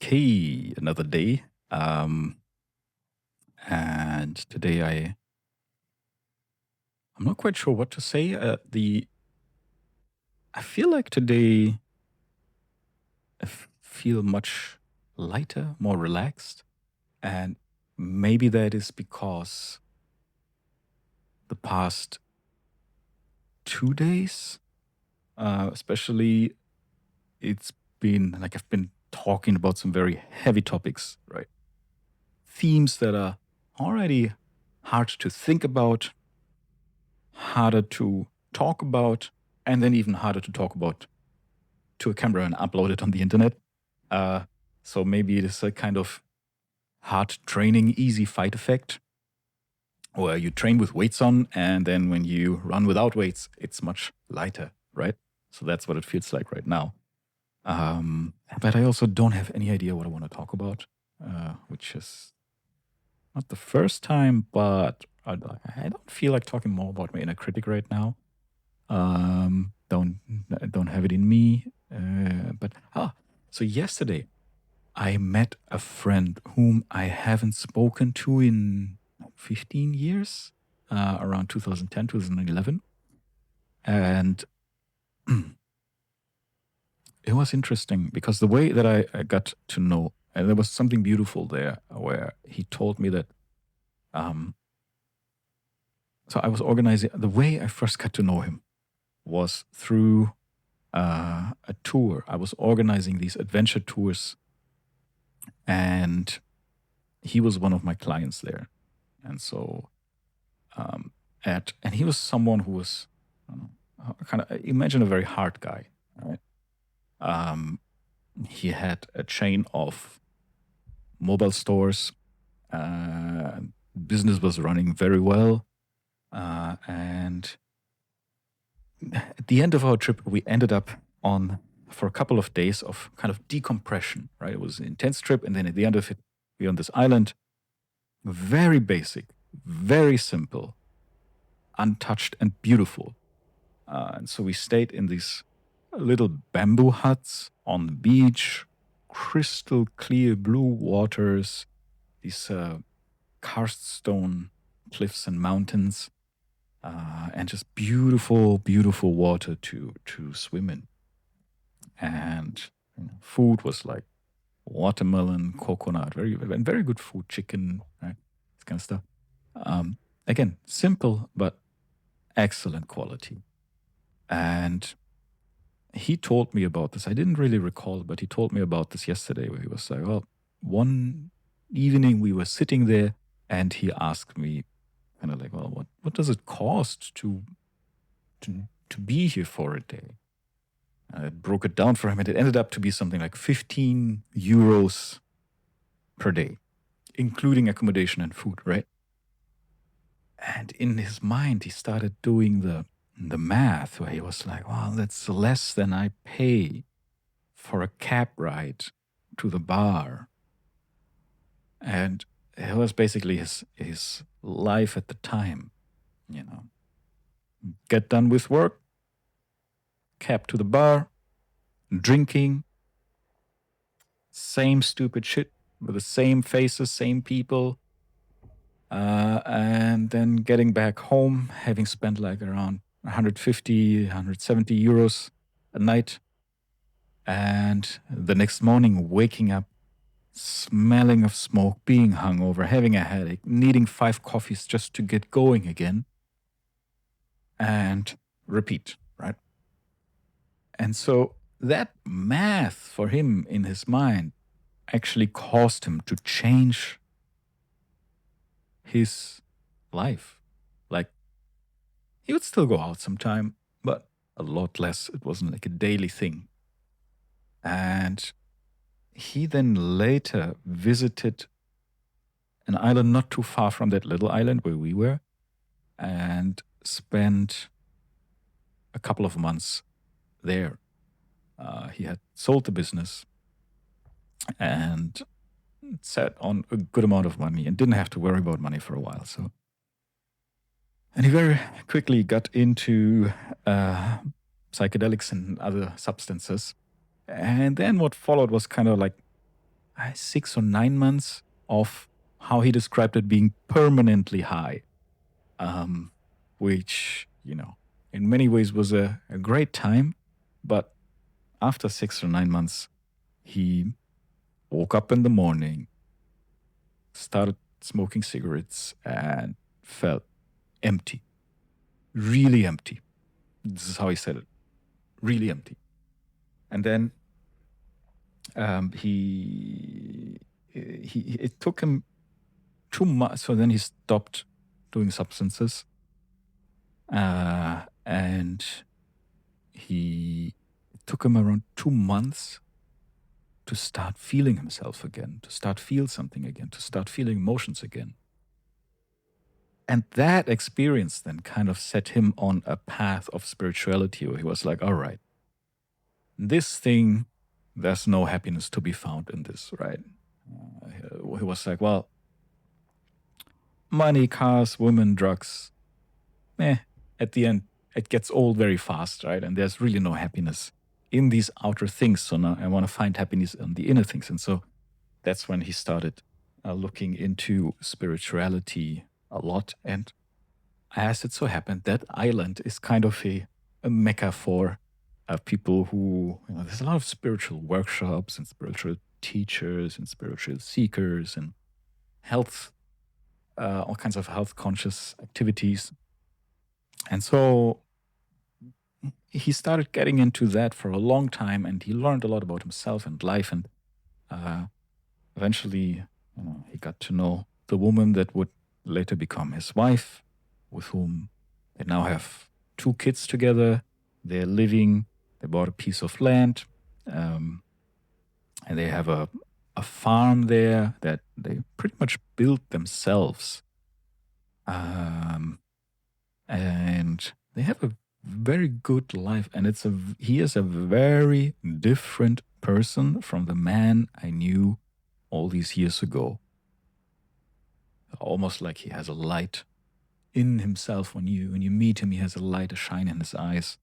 Okay, another day. And today I'm not quite sure what to say. The I feel like today feel much lighter, more relaxed, and maybe that is because the past 2 days, especially, it's been like I've been talking about some very heavy topics, right? Themes that are already hard to think about, harder to talk about, and then even harder to talk about to a camera and upload it on the internet. Uh, so maybe it is a kind of hard training, easy fight effect, where you train with weights on, and then when you run without weights, it's much lighter, right? So that's what it feels like right now. But I also don't have any idea what I want to talk about, which is not the first time, but I don't feel like talking more about my inner critic right now. Don't have it in me. So yesterday I met a friend whom I haven't spoken to in 15 years, around 2010, 2011. And it was interesting because the way that I got to know, and there was something beautiful there where he told me that. So I was organizing, the way I first got to know him was through a tour. I was organizing these adventure tours, and he was one of my clients there. And so, and he was someone who was kind of, imagine a very hard guy, right? He had a chain of mobile stores. Uh, Business was running very well. And at the end of our trip, we ended up on for a couple of days of kind of decompression, right? It was an intense trip. And then at the end of it, we were on this island, very basic, very simple, untouched and beautiful. And so we stayed in these little bamboo huts on the beach, crystal clear blue waters, these karst stone cliffs and mountains, and just beautiful, beautiful water to swim in. And food was like watermelon, coconut, very good food, chicken, right? This kind of stuff. Again, simple but excellent quality. And he told me about this. I didn't really recall, but he told me about this yesterday, where he was like, well, one evening we were sitting there, and he asked me, kind of like, well, what does it cost to be here for a day? I broke it down for him, and it ended up to be something like 15 euros per day, including accommodation and food, right? And in his mind, he started doing the math, where he was like, well, that's less than I pay for a cab ride to the bar. And it was basically his life at the time, you know. Get done with work, cab to the bar, drinking, same stupid shit with the same faces, same people, and then getting back home, having spent like around 150, 170 euros a night, and the next morning waking up smelling of smoke, being hungover, having a headache, needing 5 coffees just to get going again, and repeat, right? And so that math for him in his mind actually caused him to change his life. Like, he would still go out sometime, but a lot less. It wasn't like a daily thing. And he then later visited an island not too far from that little island where we were, and spent a couple of months there. He had sold the business and sat on a good amount of money and didn't have to worry about money for a while. So, and he very quickly got into psychedelics and other substances. And then what followed was kind of like 6 or 9 months of how he described it being permanently high, um, which, in many ways was a great time. But after 6 or 9 months, he woke up in the morning, started smoking cigarettes, and felt empty, really empty. This is how he said it, really empty. And then it took him 2 months. So then he stopped doing substances, and it took him around 2 months to start feeling himself again, to start feel something again, to start feeling emotions again. And that experience then kind of set him on a path of spirituality where he was like, all right, this thing, there's no happiness to be found in this, right? He was like, well, money, cars, women, drugs, at the end, it gets old very fast, right? And there's really no happiness in these outer things. So now I want to find happiness in the inner things. And so that's when he started looking into spirituality a lot. And as it so happened, that island is kind of a mecca for people who, there's a lot of spiritual workshops and spiritual teachers and spiritual seekers and health, all kinds of health conscious activities. And so he started getting into that for a long time, and he learned a lot about himself and life. And eventually, he got to know the woman that would later become his wife, with whom they now have 2 kids together. They're living, they bought a piece of land, and they have a farm there that they pretty much built themselves. And they have a very good life. And he is a very different person from the man I knew all these years ago. Almost like he has a light in himself. When you meet him, he has a light, a shine in his eyes,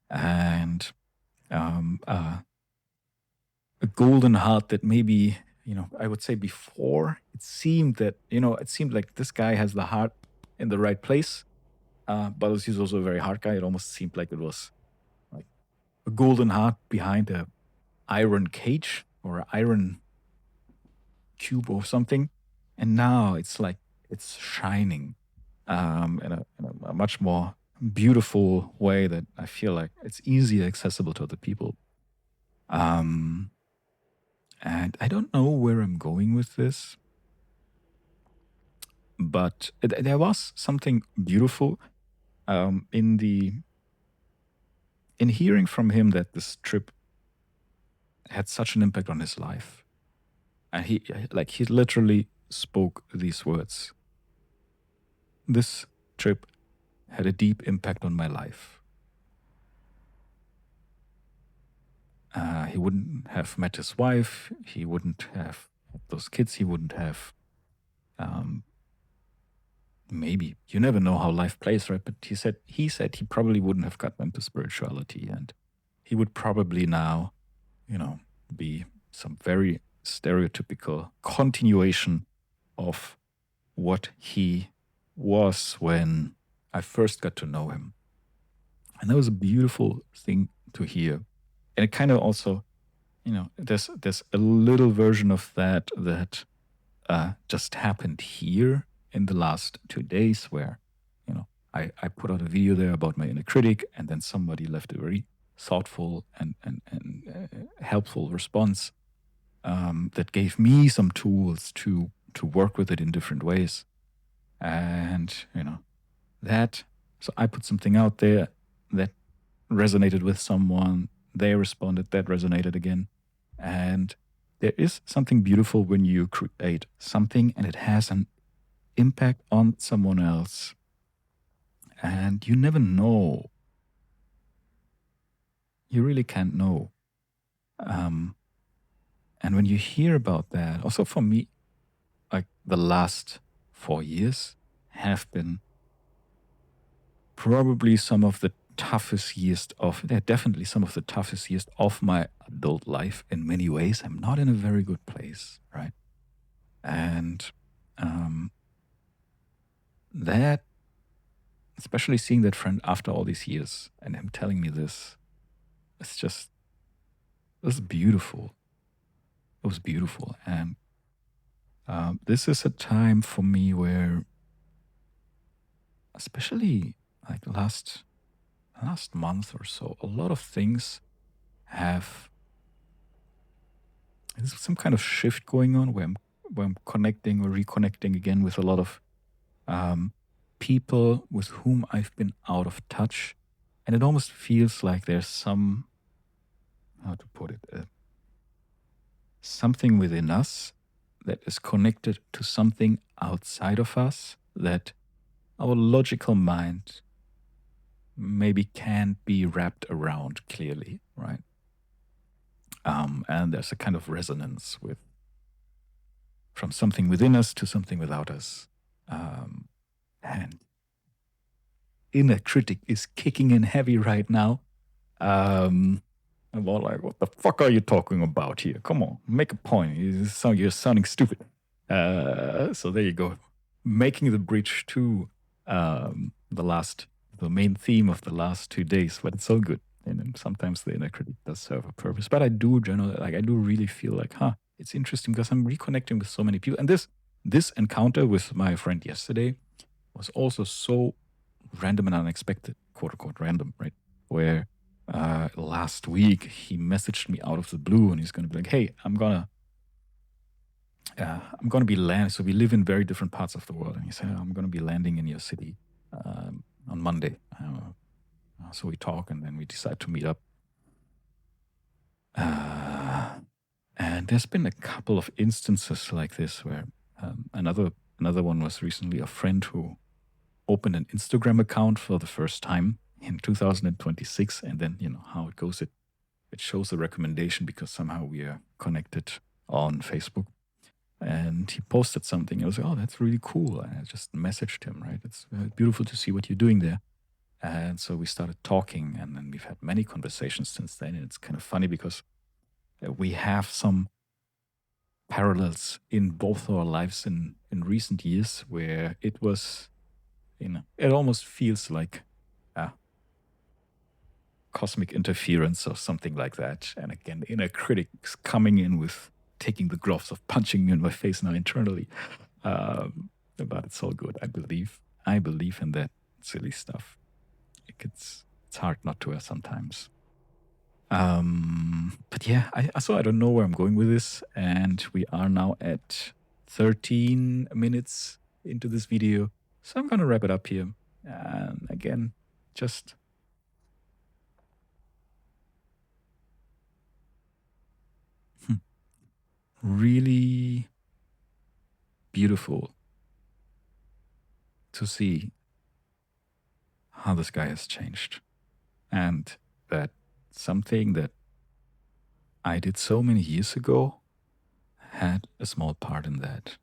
and a golden heart that maybe, I would say before it seemed like this guy has the heart in the right place, but he's also a very hard guy. It almost seemed like it was like a golden heart behind a iron cage or an iron cube or something. And now it's like it's shining in a much more beautiful way that I feel like it's easier accessible to other people. And I don't know where I'm going with this, but there was something beautiful in hearing from him that this trip had such an impact on his life. And he literally spoke these words. This trip had a deep impact on my life. He wouldn't have met his wife. He wouldn't have had those kids. He wouldn't have, maybe, you never know how life plays, right? But he said he probably wouldn't have gotten into spirituality, and he would probably now, be some very stereotypical continuation of what he was when I first got to know him. And that was a beautiful thing to hear. And it kind of also, there's a little version of that just happened here in the last 2 days, where, I put out a video there about my inner critic, and then somebody left a very thoughtful and helpful response that gave me some tools to work with it in different ways. And, so I put something out there that resonated with someone. They responded, that resonated again. And there is something beautiful when you create something and it has an impact on someone else. And you never know. You really can't know. And when you hear about that, also for me, like the last 4 years have been probably some of the toughest years they're definitely some of the toughest years of my adult life in many ways. I'm not in a very good place, right? And um, that, especially seeing that friend after all these years and him telling me this, it's just, it was beautiful. It was beautiful. And this is a time for me where, especially like last month or so, a lot of things have, there's some kind of shift going on where I'm connecting or reconnecting again with a lot of um, people with whom I've been out of touch. And it almost feels like there's some, how to put it, something within us that is connected to something outside of us that our logical mind maybe can't be wrapped around clearly, right? And there's a kind of resonance with from something within us to something without us. And inner critic is kicking in heavy right now. I'm all like, what the fuck are you talking about here? Come on, make a point. You're sounding stupid. So there you go. Making the bridge to the main theme of the last 2 days, but it's all good. And then sometimes the inner critic does serve a purpose. But I do generally, like, I do really feel like, it's interesting because I'm reconnecting with so many people. And this encounter with my friend yesterday was also so random and unexpected, quote unquote random, right? Where last week he messaged me out of the blue and he's going to be like, "Hey, I'm gonna be landing." So we live in very different parts of the world, and he said, "I'm going to be landing in your city on Monday." So we talk, and then we decide to meet up. And there's been a couple of instances like this where another one was recently a friend who opened an Instagram account for the first time in 2026, and then you know how it goes. It shows a recommendation because somehow we are connected on Facebook. And he posted something. I was like, "Oh, that's really cool." And I just messaged him, right? It's beautiful to see what you're doing there. And so we started talking, and then we've had many conversations since then. And it's kind of funny because we have some parallels in both our lives in recent years where it was, it almost feels like cosmic interference or something like that. And again, the inner critic's coming in with taking the gloves of punching me in my face now internally. But it's all good. I believe in that silly stuff. It's hard not to sometimes. But yeah, I don't know where I'm going with this, and we are now at 13 minutes into this video, so I'm gonna wrap it up here. And again, just really beautiful to see how this guy has changed, and that something that I did so many years ago had a small part in that.